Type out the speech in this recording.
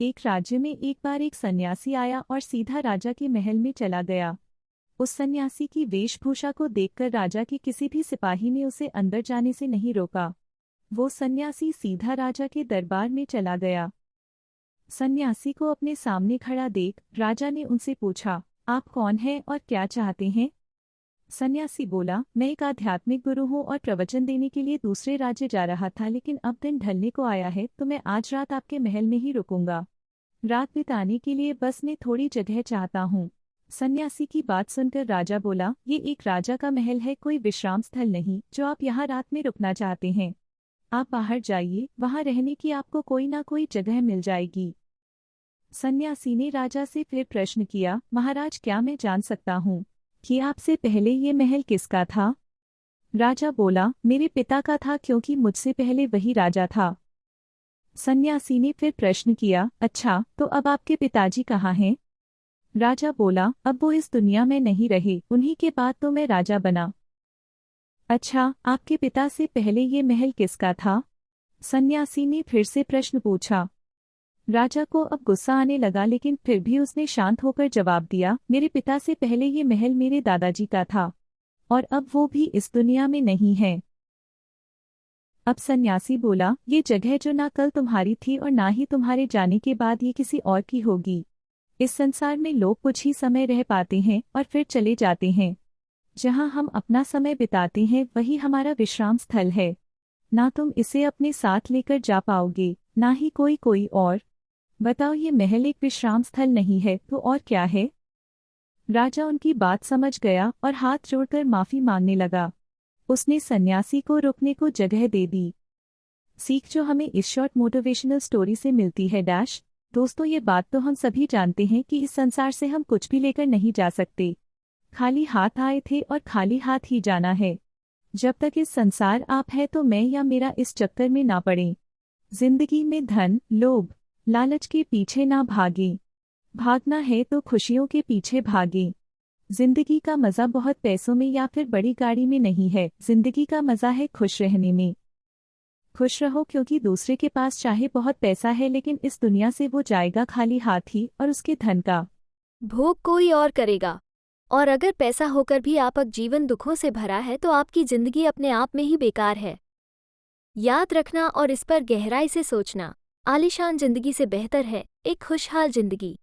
एक राज्य में एक बार एक सन्यासी आया और सीधा राजा के महल में चला गया। उस सन्यासी की वेशभूषा को देखकर राजा के किसी भी सिपाही ने उसे अंदर जाने से नहीं रोका। वो सन्यासी सीधा राजा के दरबार में चला गया। सन्यासी को अपने सामने खड़ा देख राजा ने उनसे पूछा, आप कौन हैं और क्या चाहते हैं? सन्यासी बोला, मैं एक आध्यात्मिक गुरु हूँ और प्रवचन देने के लिए दूसरे राज्य जा रहा था, लेकिन अब दिन ढलने को आया है तो मैं आज रात आपके महल में ही रुकूंगा। रात बिताने के लिए बस मैं थोड़ी जगह चाहता हूँ। सन्यासी की बात सुनकर राजा बोला, ये एक राजा का महल है, कोई विश्राम स्थल नहीं जो आप यहाँ रात में रुकना चाहते हैं। आप बाहर जाइए, वहाँ रहने की आपको कोई ना कोई जगह मिल जाएगी। सन्यासी ने राजा से फिर प्रश्न किया, महाराज क्या मैं जान सकता हूँ कि आपसे पहले ये महल किसका था? राजा बोला, मेरे पिता का था, क्योंकि मुझसे पहले वही राजा था। सन्यासी ने फिर प्रश्न किया, अच्छा तो अब आपके पिताजी कहाँ हैं? राजा बोला, अब वो इस दुनिया में नहीं रहे, उन्हीं के बाद तो मैं राजा बना। अच्छा, आपके पिता से पहले ये महल किसका था? सन्यासी ने फिर से प्रश्न पूछा। राजा को अब गुस्सा आने लगा, लेकिन फिर भी उसने शांत होकर जवाब दिया, मेरे पिता से पहले ये महल मेरे दादाजी का था और अब वो भी इस दुनिया में नहीं है। अब सन्यासी बोला, ये जगह जो ना कल तुम्हारी थी और ना ही तुम्हारे जाने के बाद ये किसी और की होगी। इस संसार में लोग कुछ ही समय रह पाते हैं और फिर चले जाते हैं। जहाँ हम अपना समय बिताते हैं वही हमारा विश्राम स्थल है। ना तुम इसे अपने साथ लेकर जा पाओगे, ना ही कोई और। बताओ, ये महल एक विश्राम स्थल नहीं है तो और क्या है? राजा उनकी बात समझ गया और हाथ जोड़कर माफी मांगने लगा। उसने सन्यासी को रुकने को जगह दे दी। सीख जो हमें इस शॉर्ट मोटिवेशनल स्टोरी से मिलती है डैश। दोस्तों, ये बात तो हम सभी जानते हैं कि इस संसार से हम कुछ भी लेकर नहीं जा सकते। खाली हाथ आए थे और खाली हाथ ही जाना है। जब तक इस संसार आप है तो मैं या मेरा इस चक्कर में ना पड़े। जिंदगी में धन, लोभ, लालच के पीछे ना भागे। भागना है तो खुशियों के पीछे भागे। जिंदगी का मजा बहुत पैसों में या फिर बड़ी गाड़ी में नहीं है, जिंदगी का मजा है खुश रहने में। खुश रहो, क्योंकि दूसरे के पास चाहे बहुत पैसा है लेकिन इस दुनिया से वो जाएगा खाली हाथ ही और उसके धन का भोग कोई और करेगा। और अगर पैसा होकर भी आपका जीवन दुखों से भरा है तो आपकी जिंदगी अपने आप में ही बेकार है। याद रखना और इस पर गहराई से सोचना, आलीशान जिंदगी से बेहतर है एक खुशहाल जिंदगी।